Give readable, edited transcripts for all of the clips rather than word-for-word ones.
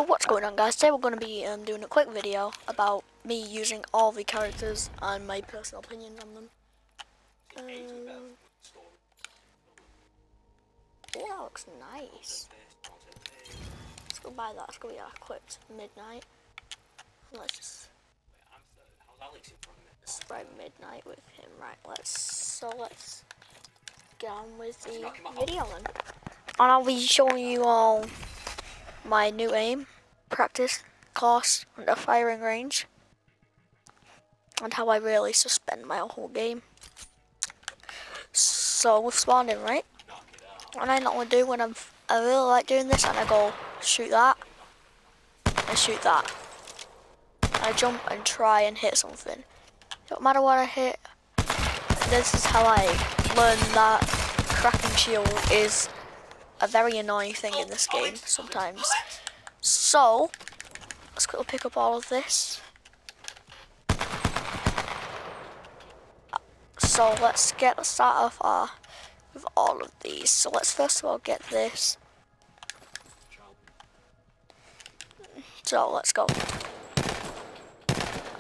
What's going on, guys? Today we're going to be doing a quick video about me using all the characters and my personal opinion on them. Yeah, that looks nice. Let's go buy that. Let's go equipped midnight. Let's just try midnight with him. Right, let's get on with the video then. And I'll be showing you all my new aim, practice, course, and the firing range, and how I really suspend my whole game. So we've spawned in, right? And I normally do when I really like doing this, and I go shoot that, and shoot that. I jump and try and hit something. Don't matter what I hit. This is how I learned that cracking shield is a very annoying thing in this game sometimes. So let's quickly pick up all of this. So let's start off with all of these. So let's first of all get this. So let's go.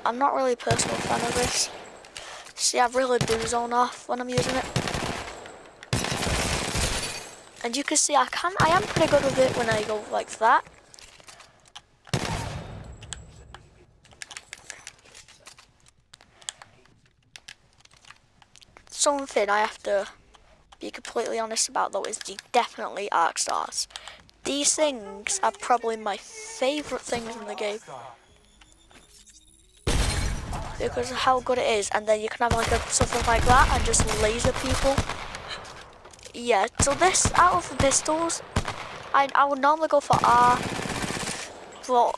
I'm not really a personal fan of this. See, I really do zone off when I'm using it. And you can see I am pretty good with it when I go like that. Something I have to be completely honest about though is definitely arc stars. These things are probably my favourite things in the game because of how good it is, and then you can have like something like that and just laser people. Yeah, so this out of the pistols, I would normally go for R, but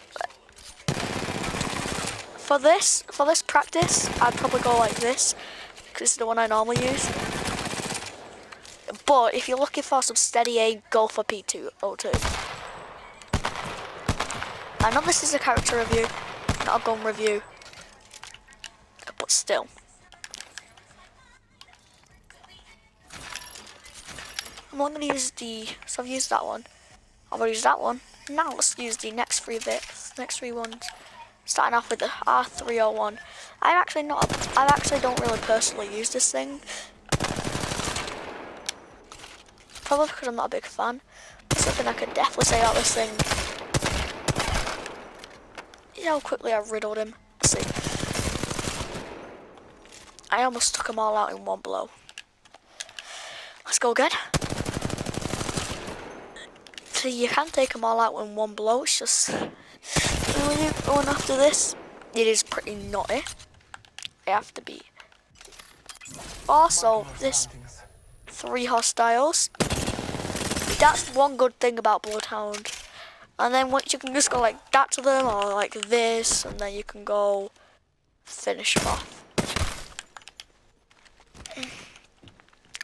for this practice, I'd probably go like this because it's the one I normally use. But if you're looking for some steady aim, go for P202. I know this is a character review, not a gun review, but still. I'm only going to use so I've used that one. I've already used that one. Now let's use the next three ones. Starting off with the R301. I actually don't really personally use this thing. Probably because I'm not a big fan. That's something I could definitely say about this thing. You know how quickly I riddled him. Let's see. I almost took them all out in one blow. Let's go again. So you can take them all out in one blow. It's just when you're going after this, it is pretty naughty. I have to be. Also, this 3 hostiles. That's one good thing about Bloodhound. And then once you can just go like that to them, or like this, and then you can go finish them off.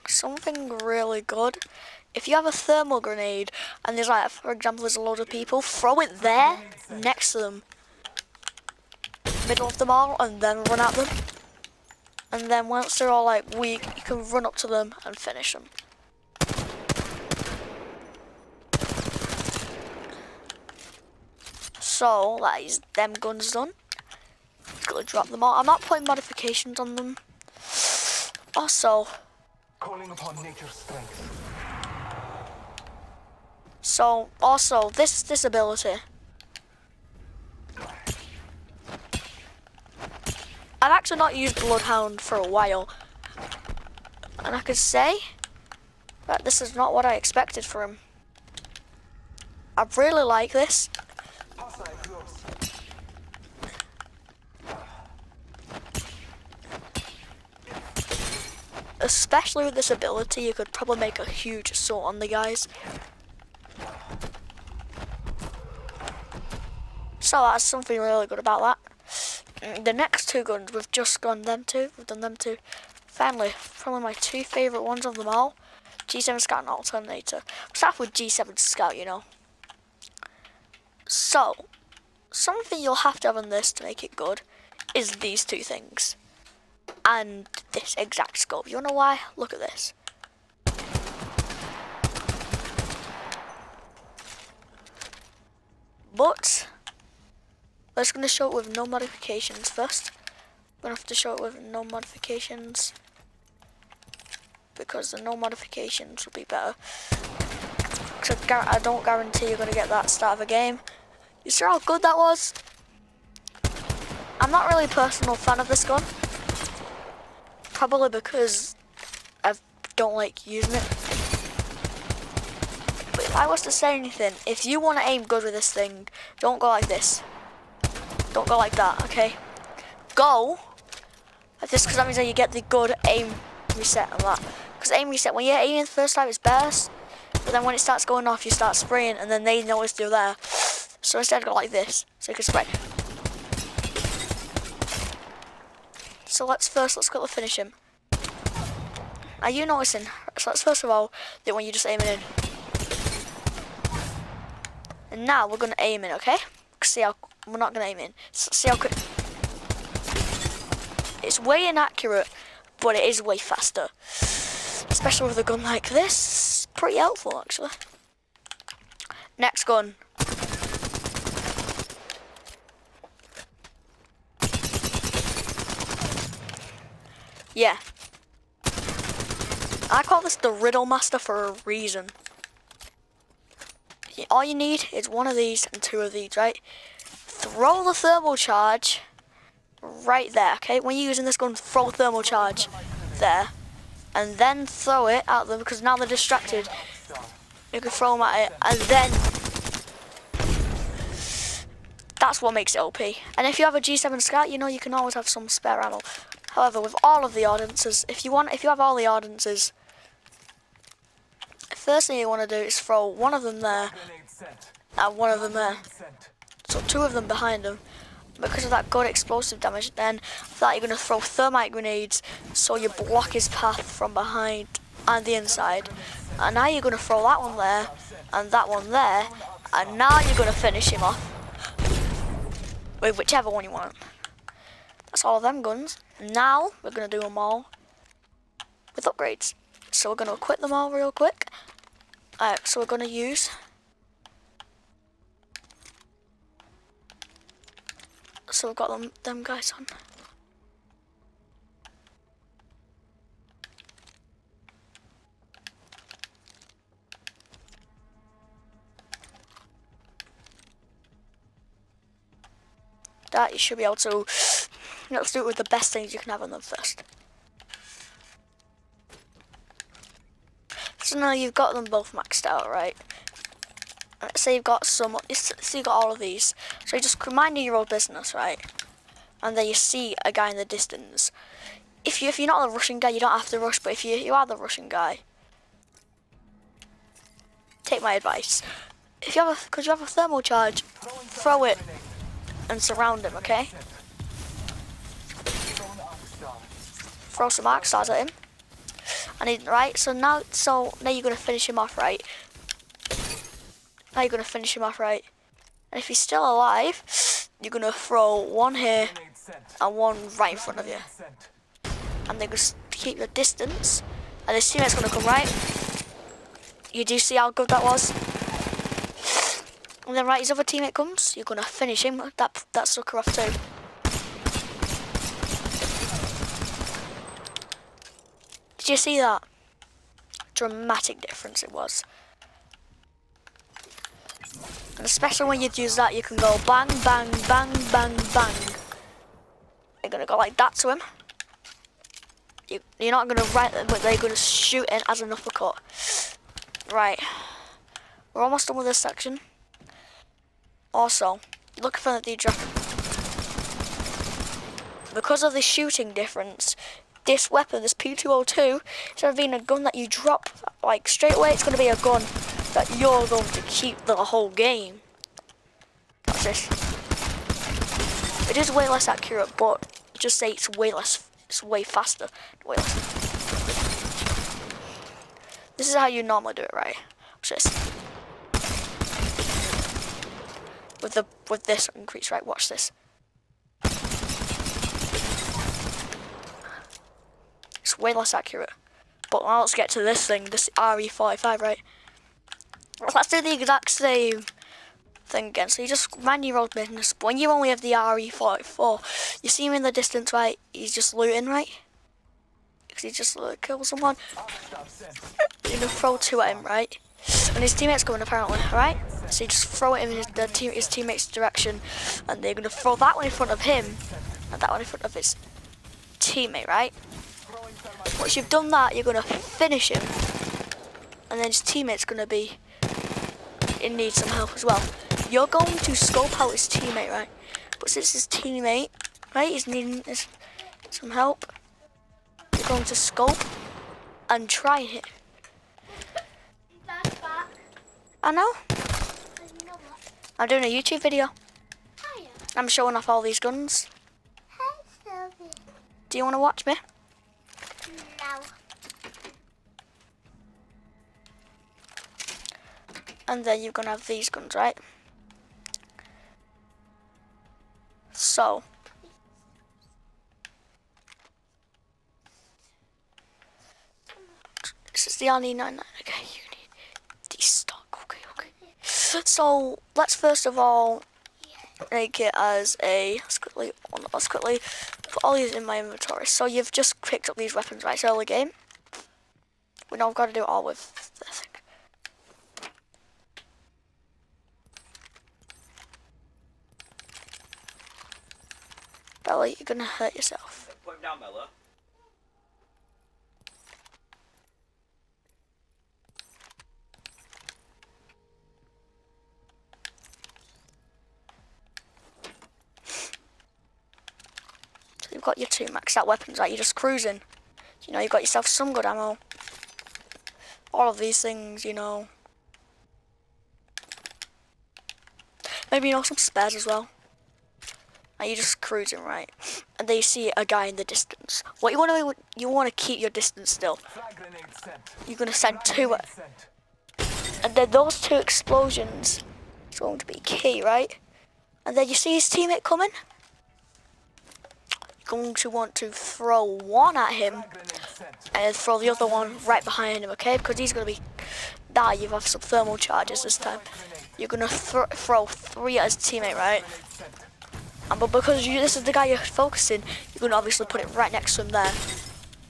Something really good. If you have a thermal grenade, and there's like, for example, there's a load of people, throw it there, next to them. Middle of them all, and then run at them. And then once they're all like weak, you can run up to them and finish them. So that is them guns done. Just gonna drop them all. I'm not putting modifications on them. Also, calling upon nature's strength. So also this ability. I've actually not used Bloodhound for a while, and I could say that this is not what I expected from him. I really like this. Especially with this ability, you could probably make a huge assault on the guys. So that's something really good about that. The next 2 guns, we've just done them 2. Finally, probably my 2 favourite ones of them all. G7 Scout and Alternator. Start with G7 Scout, you know. So, something you'll have to have on this to make it good is these 2 things. And this exact scope. You wanna know why? Look at this. But we're just going to show it with no modifications first. We're going to have to show it with no modifications, because the no modifications will be better. Because I don't guarantee you're going to get that start of a game. You see how good that was? I'm not really a personal fan of this gun. Probably because I don't like using it. But if I was to say anything, if you want to aim good with this thing, don't go like this. Don't go like that, okay? Go like this, because that means that you get the good aim reset on that. Because aim reset, when you're aiming the first time, it's best. But then when it starts going off, you start spraying, and then they notice you're there. So instead, go like this, so you can spray. So let's quickly finish him. Are you noticing? So let's first of all do it when you're just aiming in. And now we're gonna aim in, okay? See how we're not gonna aim in. See how quick. It's way inaccurate, but it is way faster. Especially with a gun like this, pretty helpful actually. Next gun. Yeah. I call this the Riddle Master for a reason. All you need is one of these and two of these, right? Throw the thermal charge right there, okay? When you're using this gun, throw thermal charge there. And then throw it at them, because now they're distracted. You can throw them at it, and then that's what makes it OP. And if you have a G7 Scout, you know you can always have some spare ammo. However, with all of the ordinances, if you have all the ordinances, the first thing you want to do is throw one of them there and one of them there. So two of them behind them. Because of that good explosive damage, then that you're going to throw thermite grenades so you block his path from behind and the inside. And now you're going to throw that one there and that one there, and now you're going to finish him off with whichever one you want. That's all of them guns. Now we're going to do them all with upgrades. So we're going to equip them all real quick. So we're going to use so we've got them guys on. That you should be able to. Let's do it with the best things you can have on them first. So now you've got them both maxed out, right? Let's say you've got so you've got all of these. So you just mind your own business, right? And then you see a guy in the distance. If you're not the Russian guy, you don't have to rush. But if you are the Russian guy, take my advice. If you have because you have a thermal charge, throw it and surround him, okay? Throw some arc stars at him. And right, so now you're gonna finish him off, right? Now you're gonna finish him off, right? And if he's still alive, you're gonna throw one here and one right in front of you. And then just keep your distance. And his teammate's gonna come right. You do see how good that was? And then right, his other teammate comes, you're gonna finish him, that sucker off too. Did you see that? Dramatic difference it was. And especially when you use that, you can go bang, bang, bang, bang, bang. You're gonna go like that to him. You're not gonna right them, but they're gonna shoot in as an uppercut. Right. We're almost done with this section. Also, look for the drop. Because of the shooting difference, this weapon, this P202, instead of being a gun that you drop like straight away, it's going to be a gun that you're going to keep the whole game. Watch this. It is way less accurate, but just say it's way faster. Way less. This is how you normally do it, right? Watch this. With this increase, right? Watch this. It's way less accurate. But now let's get to this thing, this RE45, right? Let's do the exact same thing again. So you just mind your own business. But when you only have the RE44, you see him in the distance, right? He's just looting, right? Because he just killed someone. You're gonna throw two at him, right? And his teammate's coming apparently, right? So you just throw it in his teammate's direction, and they're gonna throw that one in front of him, and that one in front of his teammate, right? Once you've done that, you're gonna finish him, and then his teammate's gonna be in need some help as well. You're going to scope out his teammate, right? But since his teammate, right, is needing some help, you're going to scope and try and hit. I know. You know what? I'm doing a YouTube video. Hiya. I'm showing off all these guns. Hi, Sylvie. Do you want to watch me? No. And then you're gonna have these guns, right? So this is the RE99. Okay, you need these stock. Okay. So let's first of all make it as a. Let's quickly put all these in my inventory. So you've just picked up these weapons, right? It's early game. We know I've got to do it all with this. Bella, you're gonna hurt yourself. Put him down, Bella. So you've got your two maxed out weapons, right? You're just cruising. You know, you've got yourself some good ammo. All of these things, you know. Maybe, you know, some spares as well. And you're just cruising, right? And then you see a guy in the distance. What you want to keep your distance still. You're gonna send two, and then those two explosions is going to be key, right? And then you see his teammate coming. You're going to want to throw one at him, and throw the other one right behind him, okay? Because he's gonna be die. You have some thermal charges this time. You're gonna throw three at his teammate, right? But because this is the guy you're focusing, you're going to obviously put it right next to him there.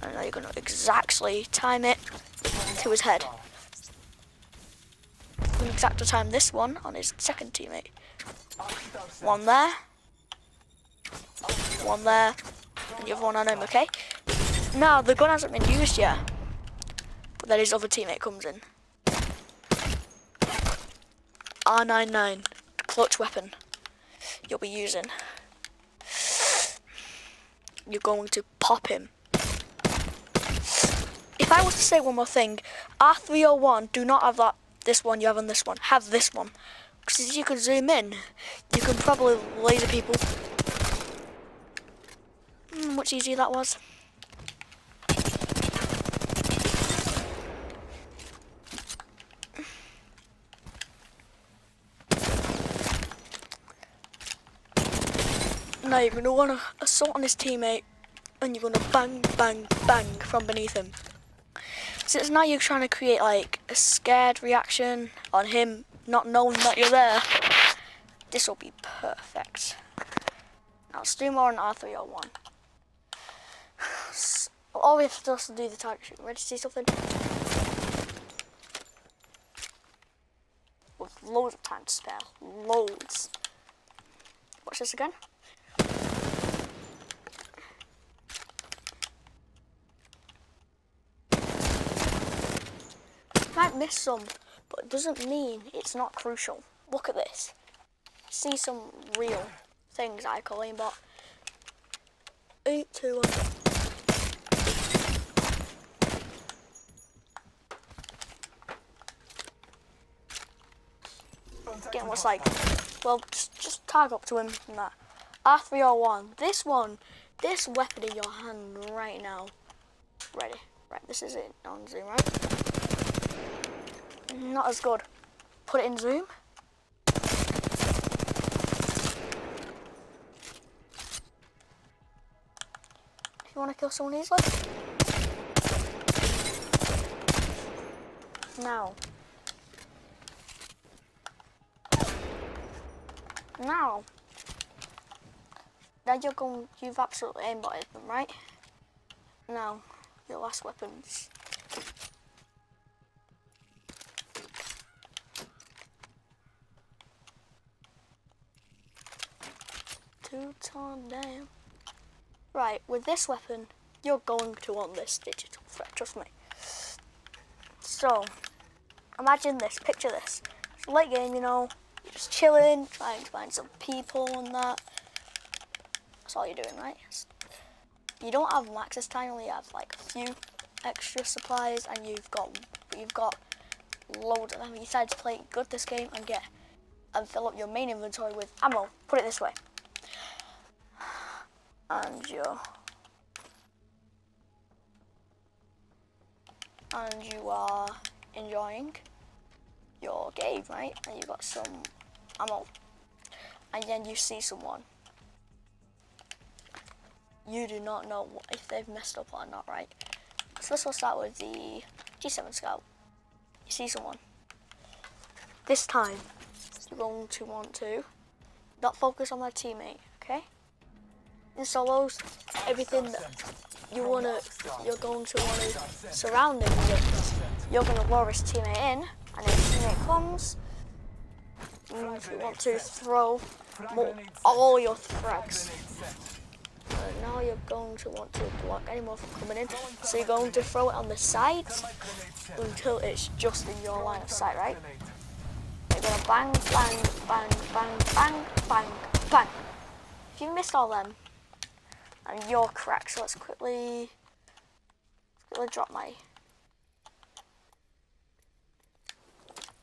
And now you're going to exactly time it to his head. You're going to exactly time this one on his second teammate. One there. One there. And the other one on him, okay? Now, the gun hasn't been used yet. But then his other teammate comes in. R99. Clutch weapon. You'll be using. You're going to pop him. If I was to say one more thing, R301, do not have this one you have on this one. Have this one. Because you can zoom in, you can probably laser people. Much easier that was. Now you're going to want to assault on his teammate, and you're going to bang, bang, bang from beneath him. Since now you're trying to create like a scared reaction on him not knowing that you're there, this will be perfect. Now let's do more on R301. All we have to do is do the target shooting. Ready to see something? With loads of time to spare. Loads. Watch this again. Might miss some, but it doesn't mean it's not crucial. Look at this. See some real things I call aimbot. 3, 2, 1. Again, what's like? Well, just tag up to him and that. R301. This weapon in your hand right now. Ready? Right, this is it on zoom, right? Not as good. Put it in zoom. If you want to kill someone easily. Now. Now you've absolutely aimbotted them, right? Now, your last weapons. Two-ton down. Right, with this weapon, you're going to want this digital threat, trust me. So, imagine this, picture this. It's a late game, you know, you're just chilling, trying to find some people and that. That's all you're doing, right? You don't have max this time, you only have like a few extra supplies and you've got loads of them. You decide to play good this game and fill up your main inventory with ammo. Put it this way. And you are enjoying your game, right? And you got some ammo. And then you see someone. You do not know if they've messed up or not, right? So let's start with the G7 Scout. You see someone. This time, you're going to want to not focus on their teammate, okay? In solos, everything that you're going to want to surround him with. You're going to lure his teammate in, and if his teammate comes, you want to throw all your frags. Now you're going to want to block any more from coming in. So you're going to throw it on the sides until it's just in your line of sight, right? You're going to bang, bang, bang, bang, bang, bang, bang. If you missed all them, and you're cracked, so let's quickly drop my...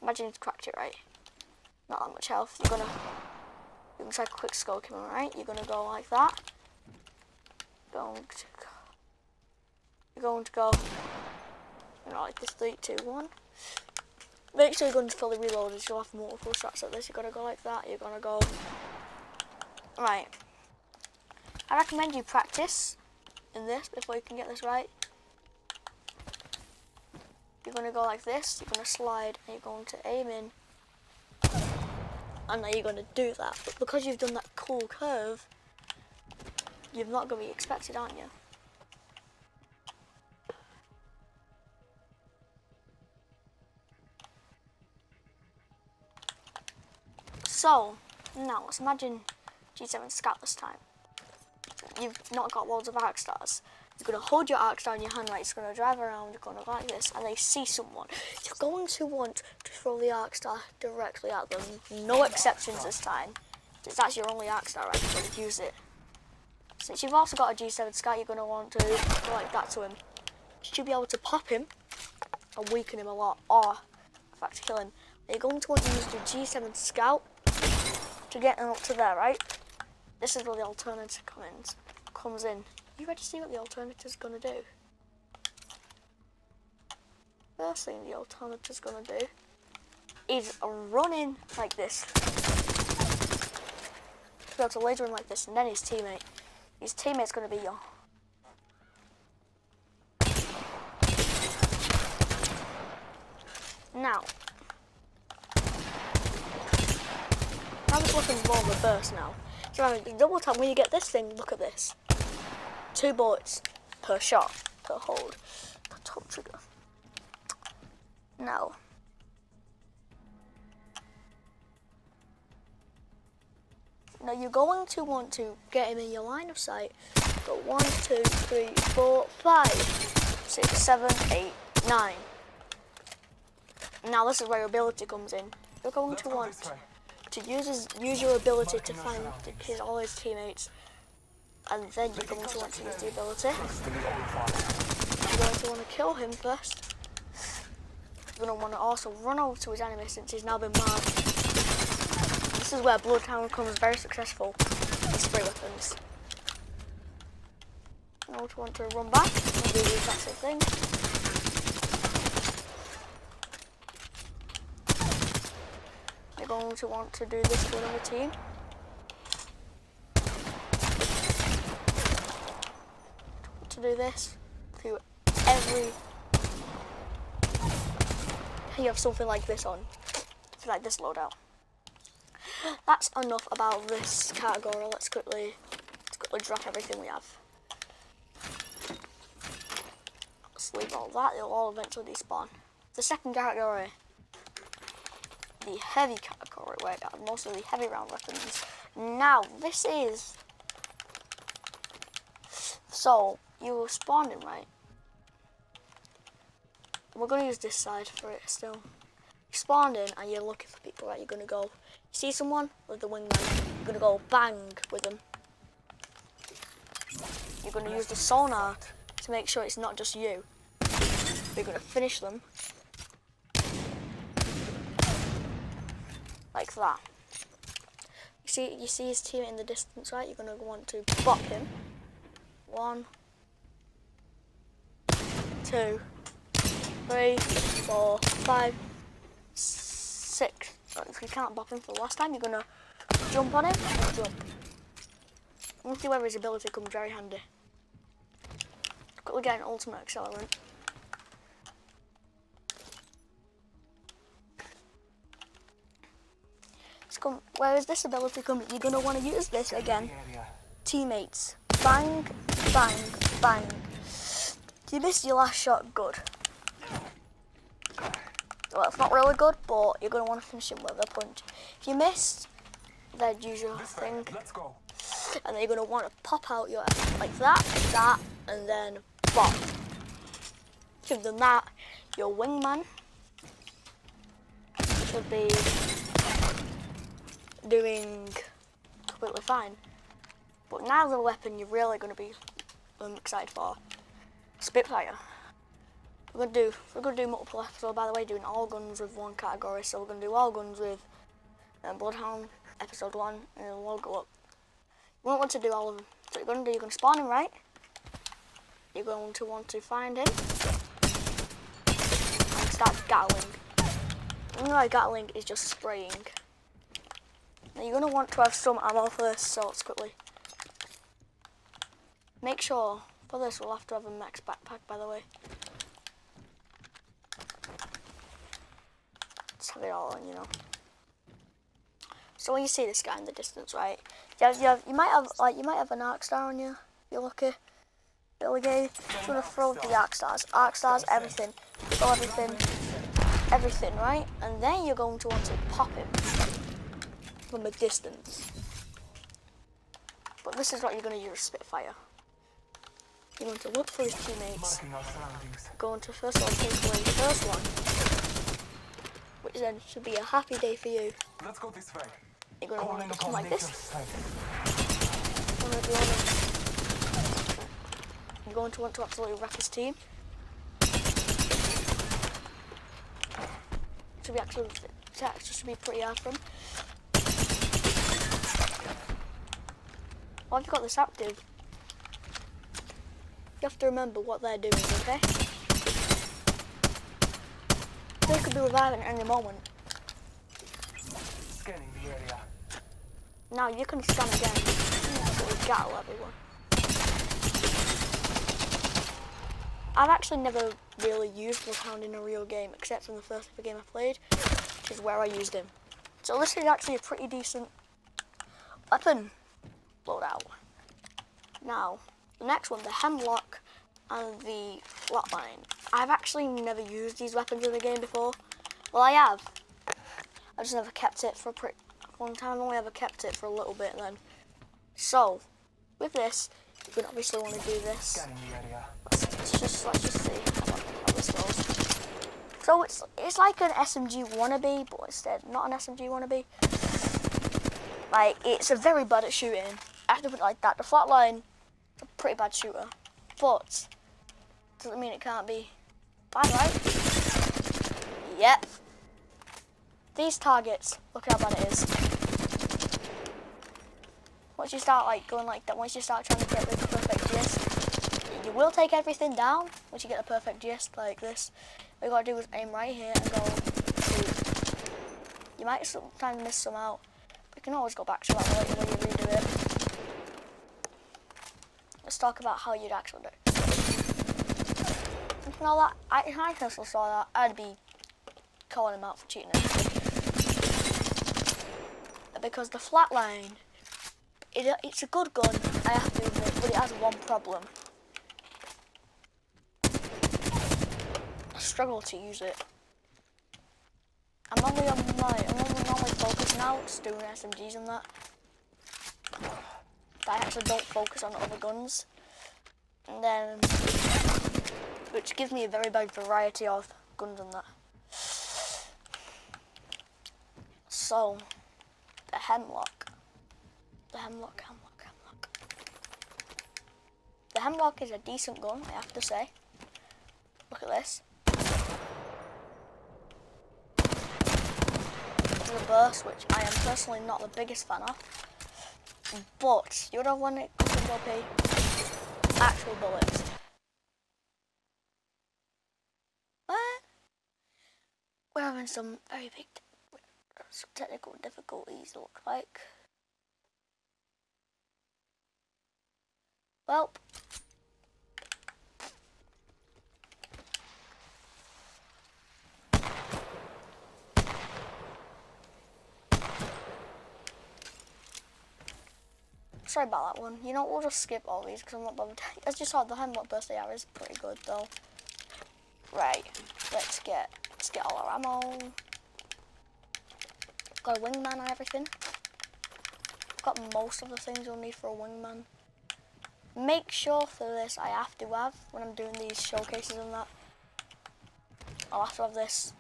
Imagine you've cracked it, right? Not that much health. You're gonna try quick scope him, right? You're gonna go like that. You're going to go, you know, like this, 3, 2, 1. Make sure you're going to fully reload as you'll have multiple shots at this. You're gonna go like that, you're gonna go, right. I recommend you practice in this before you can get this right. You're gonna go like this, you're gonna slide, and you're going to aim in. And now you're gonna do that. But because you've done that cool curve, you're not going to be expected, aren't you? So, now let's imagine G7 Scout this time. You've not got loads of arc stars. You're going to hold your arc star in your hand, right? It's going to drive around, you're going to go like this, and they see someone. You're going to want to throw the arc star directly at them. No exceptions this time. It's actually your only arc star, right? You're going to use it. Since you've also got a G7 Scout, you're going to want to go like that to him. You should be able to pop him and weaken him a lot, or in fact kill him. You're going to want to use the G7 Scout to get him up to there, right? This is where the alternative comes in. You ready to see what the alternative is going to do? First thing the alternative is going to do is running like this. Be able to laser him like this, and then his teammate's going to be your... Now this weapon's more of a burst now. So I mean, double tap when you get this thing, look at this. 2 bullets per shot, per hold, per top trigger. Now you're going to want to get him in your line of sight. Go 1, 2, 3, 4, 5, 6, 7, 8, 9. Now this is where your ability comes in. You're going to want to use your ability to find all his teammates, and then you're going to want to use the ability. You're going to want to kill him first. You're going to want to also run over to his enemy since he's now been marked. This is where Bloodhound becomes very successful with spray weapons. You're going to want to run back and do the exact same thing. You're going to want to do this to another team. To do this to every... You have something like this on. Like this loadout. That's enough about this category. Let's quickly drop everything we have. Let's leave all that. It'll all eventually despawn. The second category, the heavy category, where I got most of the heavy round weapons. Now this is. So you spawned in, right? We're gonna use this side for it still. You spawned in and you're looking for people, right? You're gonna go. See someone with the wingman, you're gonna go bang with them. You're gonna use the sonar to make sure it's not just you. You're gonna finish them like that. You see his teammate in the distance, right? You're gonna want to bop him. 1, 2, 3, 4, 5, 6. If you can't bop him for the last time, you're gonna jump on him and jump. We'll see whether his ability comes very handy. Quickly get an ultimate accelerant. Whereas this ability comes, you're gonna want to use this again. Teammates, bang, bang, bang. If you missed your last shot, good. Well, it's not really good, but you're gonna want to finish him with a punch. If you missed, then use your thing. Let's go. And then you're gonna want to pop out your like that, and then bop. If you've done that, your wingman should be doing completely fine. But now the weapon you're really gonna be excited for, Spitfire. We're gonna do multiple episodes, by the way, doing all guns with one category. So we're gonna do all guns with Bloodhound episode 1, and then we'll go up. You won't want to do all of them. So you're gonna spawn him, right? You're going to want to find him and start Gatling. You know, Gatling is just spraying. Now you're gonna want to have some ammo for this, so let's quickly make sure. For this, we'll have to have a max backpack, by the way. Let's have it all on, you know. So when you see this guy in the distance, right? You might have an arc star on you. If you're lucky. Billy Gay. Just gonna throw the arc stars, everything, throw everything, right? And then you're going to want to pop him from a distance. But this is what you're gonna use Spitfire. You're going to look for his teammates. Going to first of all take away the first one, which then should be a happy day for you. Let's go this way. You're going to want to come like this. You're going to want to absolutely wreck his team. Should be pretty hard for him. Well, if you've got this active, you have to remember what they're doing, okay? They could be reviving at any moment. Scanning the area. Now you can scan again. Absolutely gattle everyone. I've actually never really used Bloodhound in a real game, except in the first ever game I played, which is where I used him. So this is actually a pretty decent weapon loadout. Now, the next one, the Hemlock and the Flatline. I've actually never used these weapons in the game before. Well, I have. I just never kept it for a pretty long time. I've only ever kept it for a little bit then. So, with this, you can obviously want to do this. Scanning the area. Let's just see how this goes. So it's like an SMG wannabe, but instead not an SMG wannabe. Like, it's a very bad at shooting. I have to put it like that. The Flatline is a pretty bad shooter, but doesn't mean it can't be bad, right? Yep. These targets, look how bad it is. Once you start like going like that, once you start trying to get the perfect gist, you will take everything down. Once you get a perfect gist like this, all you gotta do is aim right here and go shoot. You might sometimes miss some out, but you can always go back to that later when you redo it. Let's talk about how you'd actually do it. Now that I also saw that, I'd be calling him out for cheating. because the flatline, it's a good gun, I have to admit, but it has one problem. I struggle to use it. I'm only normally focused now, just doing SMGs and that. But I actually don't focus on other guns. And then, which gives me a very big variety of guns and that. So, the Hemlock. The Hemlock. The Hemlock is a decent gun, I have to say. Look at this. The burst, which I am personally not the biggest fan of. But, the other one, it comes in OP. Actual bullets. What? We're having some very big technical difficulties, it looks like. Well. Sorry about that one. You know, we'll just skip all these because I'm not bothered. As you saw, the Hemlock burst AR is pretty good though. Right, let's get all our ammo. Got a wingman and everything. Got most of the things you'll need for a wingman. Make sure for this I have to have, when I'm doing these showcases and that, I'll have to have this.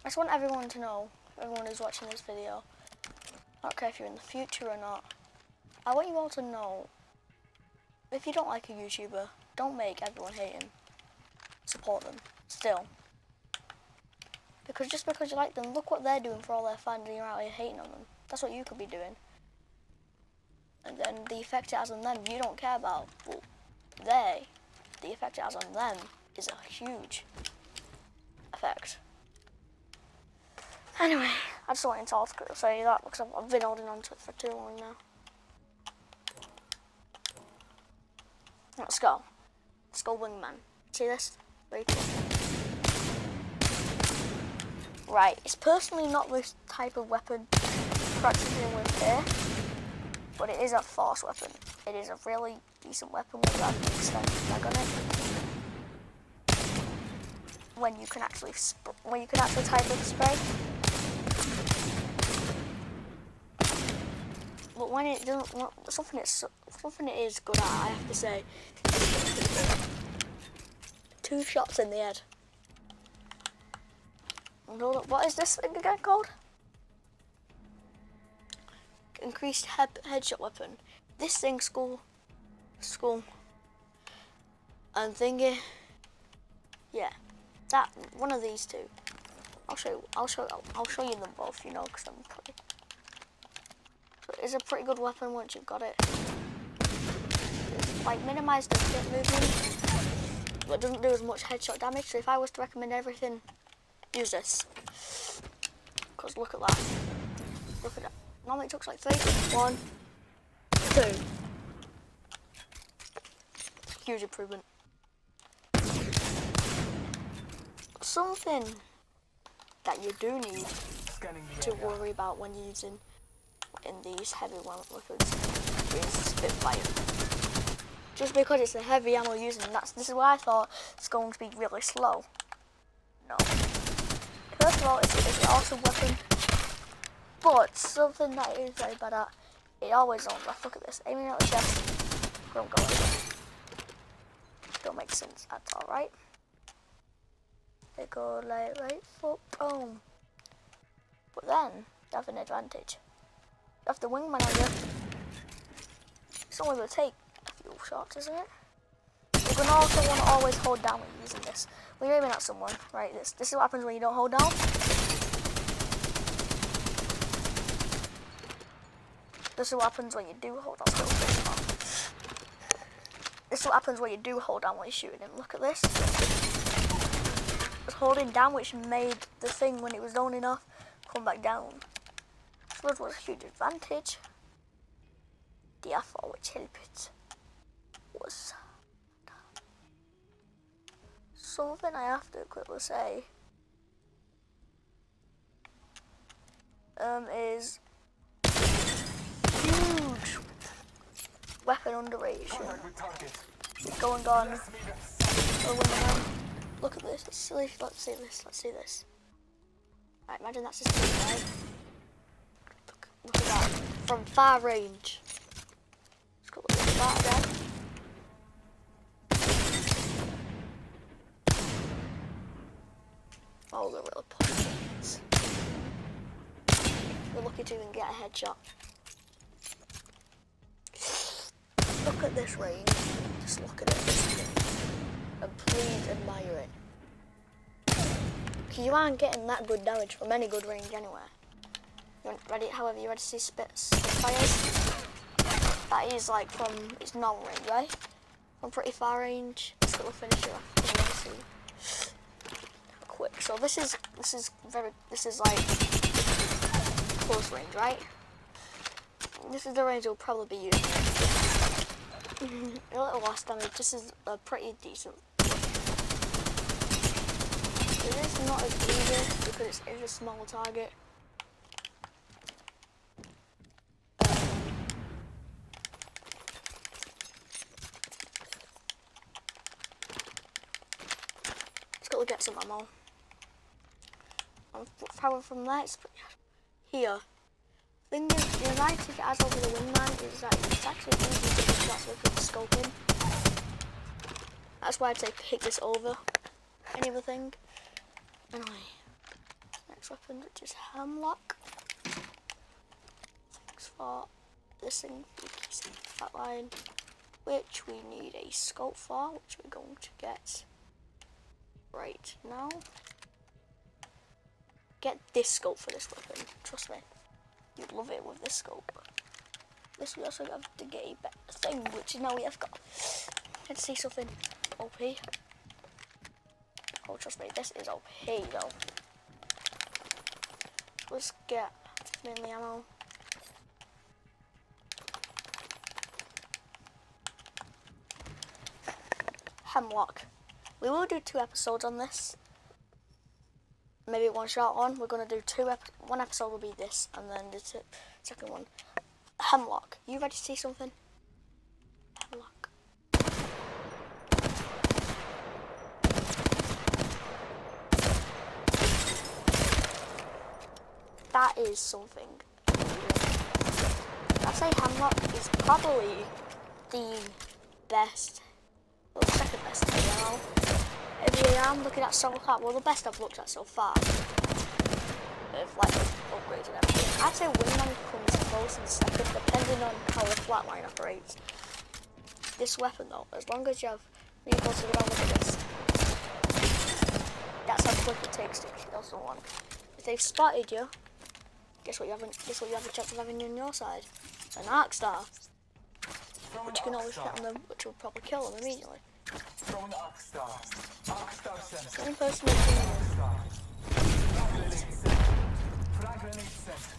I just want everyone to know, everyone who's watching this video, I don't care if you're in the future or not, I want you all to know, if you don't like a YouTuber, don't make everyone hate him. Support them, still. Because just because you like them, look what they're doing for all their fans and you're out here hating on them. That's what you could be doing. And then the effect it has on them, you don't care about. But the effect it has on them is a huge effect. Anyway, I just wanted to say that because I've been holding on to it for too long now. Let's go. Let's go wingman. See this? Right, it's personally not this type of weapon practicing with here, but it is a force weapon. It is a really decent weapon with an extended mag on it. When you can actually type of spray. But when it doesn't, something it is good at, I have to say. 2 shots in the head. And hold up, what is this thing again called? Increased headshot weapon. This thing, school, and thingy. Yeah, that one of these two. I'll show you them both. You know, because I'm pretty. So it's a pretty good weapon once you've got it. It's like minimize the hit movement, but it doesn't do as much headshot damage. So if I was to recommend everything, use this. Because look at that. Look at that. Normally it took like 3. 1, 2. Huge improvement. Something that you do need to worry about when you're using in these heavy weapons is Spitfire. Just because it's a heavy ammo using, this is why I thought it's going to be really slow. No. First of all, it's an awesome weapon, but something that it is very bad at, it always zones left. Look at this, aiming at the chest, don't go anywhere. Don't make sense at all, right? They go like right foot, boom. But then, you have an advantage. You have the wingman on you. It's only going to take a few shots, isn't it? You're going to also want to always hold down when you're using this. When you're aiming at someone, right, this is what happens when you don't hold down. This is what happens when you do hold on. This is what happens when you do hold down when you're shooting him. Look at this. It's holding down, which made the thing, when it was zoning off, come back down. So it was a huge advantage. Therefore, which helped it was. something I have to quickly say is huge weapon underration Contact with target. going on. Let's meet us. Oh, wait, look at this. It's silly. Let's see this. Let's see this. Right, imagine that's a speed, right? Look at that. From far range. Let's go look at that again. Oh, they're really pushing. We're lucky to even get a headshot. Look at this range. Just look at it. And please admire it. Because you aren't getting that good damage from any good range anywhere. You ready? However, you ready to see Spitfires? That is like from its normal range, right? From pretty far range. This little finisher off. See. Quick. So this is like close range, right? This is the range we'll probably be using. A little less damage. This is a pretty decent. It is not as easy because it is a small target. Let's go get some ammo. Power from that is here. Thing is, the advantage it has over the wingman is that it's actually easy to get shots with the scoping. That's why I'd say pick this over any other thing. Anyway, next weapon, which is Hemlock. Thanks for this thing, flatline, which we need a scope for, which we're going to get right now. Get this scope for this weapon, trust me. You'd love it with this scope. This we also have to get a better thing, which now we have got. Let's see something OP. Oh, trust me, this is OP though. Let's get mainly ammo. Hemlock. We will do 2 episodes on this. Maybe one short one. We're gonna do one episode will be this, and then the second one. Hemlock. You ready to see something? Hemlock. That is something. I'd say Hemlock is probably the best, well, second best AR. I'm looking at so far, well, the best I've looked at so far, with like upgrades and everything. I'd say Wingman comes close and second, depending on how the flatline operates. This weapon though, as long as you have recoil to the ground, look at this. That's how quick it takes to kill someone. If they've spotted you, guess what you have a chance of having on your side? An Arc Star, which you can always hit on them, which will probably kill them immediately. Throw an Arc Star. Arc Star sensor. One personal opinion. Frag grenade sensor.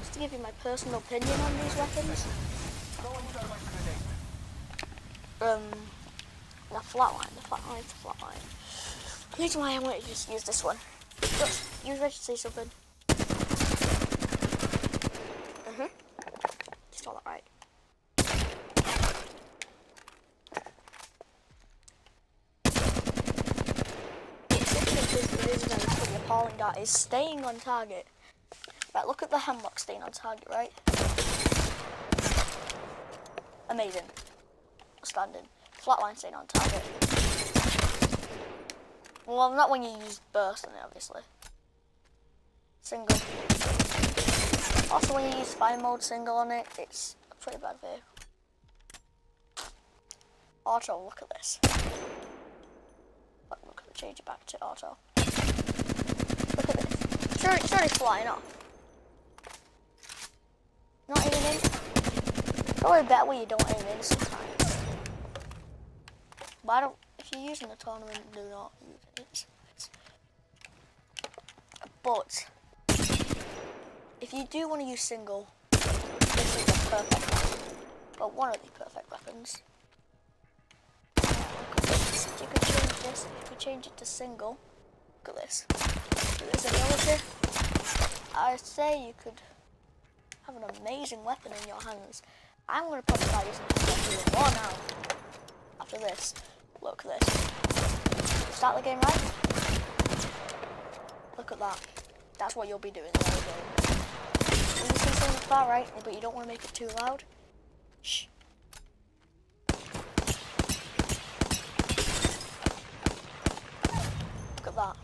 Just to give you my personal opinion on these weapons. Throw in thermite grenade. The flatline. The reason why I wanted to just use this one. Just, you ready to say something? Just got that right. The appalling dot is staying on target. Right, look at the Hemlock staying on target, right? Amazing. Standing. Flatline staying on target. Well, not when you use burst on it, obviously. Single. Also, when you use fire mode single on it, it's a pretty bad vehicle. Auto, look at this. Look at the change it back to auto. Look at this. Sure, it's already flying off. Not even in. Probably better when you don't aim in sometimes. But if you're using the tournament, do not use it. But if you do want to use single, this is the perfect weapon. Well, one of the perfect weapons. You could change this, you could change it to single. Look at this. With this ability, I say you could have an amazing weapon in your hands. I'm going to probably start using it more now. After this, look at this. Start the game right. Look at that. That's what you'll be doing in the game. When you see something far right, but you don't want to make it too loud, shh. Look at that.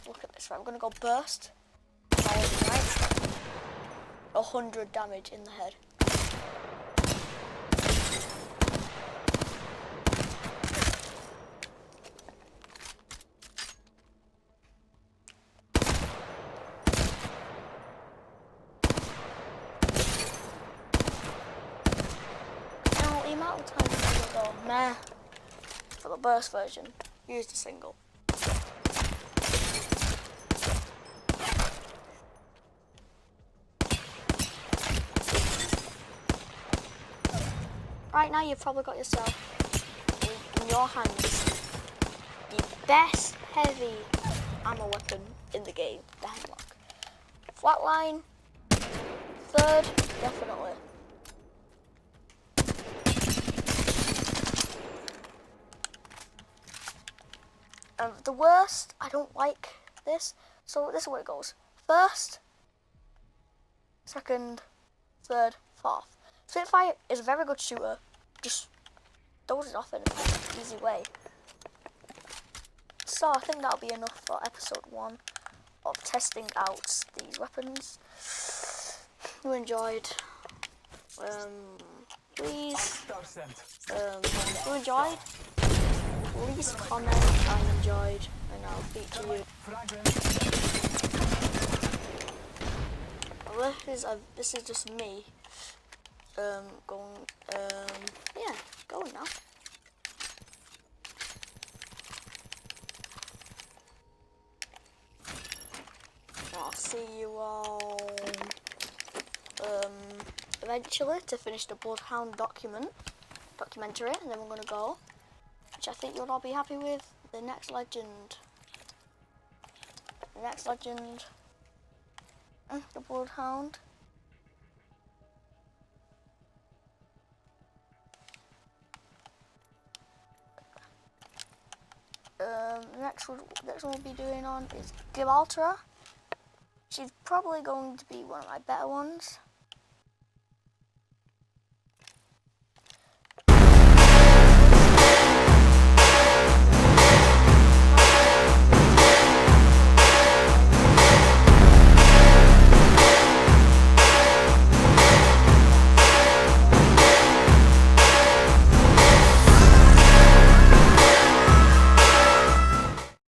Look at this. Right, we're going to go burst. Right. 100 damage in the head. Now, the amount of times I'm going to go meh for the burst version, use the single. Right now you've probably got yourself in your hands the best heavy ammo weapon in the game, the Hemlock. Flatline, third, definitely. The worst, I don't like this, so this is where it goes. First, second, third, fourth. Spitfire is a very good shooter, just does it off in an easy way. So I think that'll be enough for episode 1 of testing out these weapons. If you enjoyed, please, if you enjoyed, please comment I enjoyed, and I'll feature you. Well, this is just me. Going now. I'll see you all eventually to finish the Bloodhound documentary, and then we're gonna go, which I think you'll all be happy with, the next legend. The Bloodhound. Next one we'll be doing on is Gibraltar. She's probably going to be one of my better ones.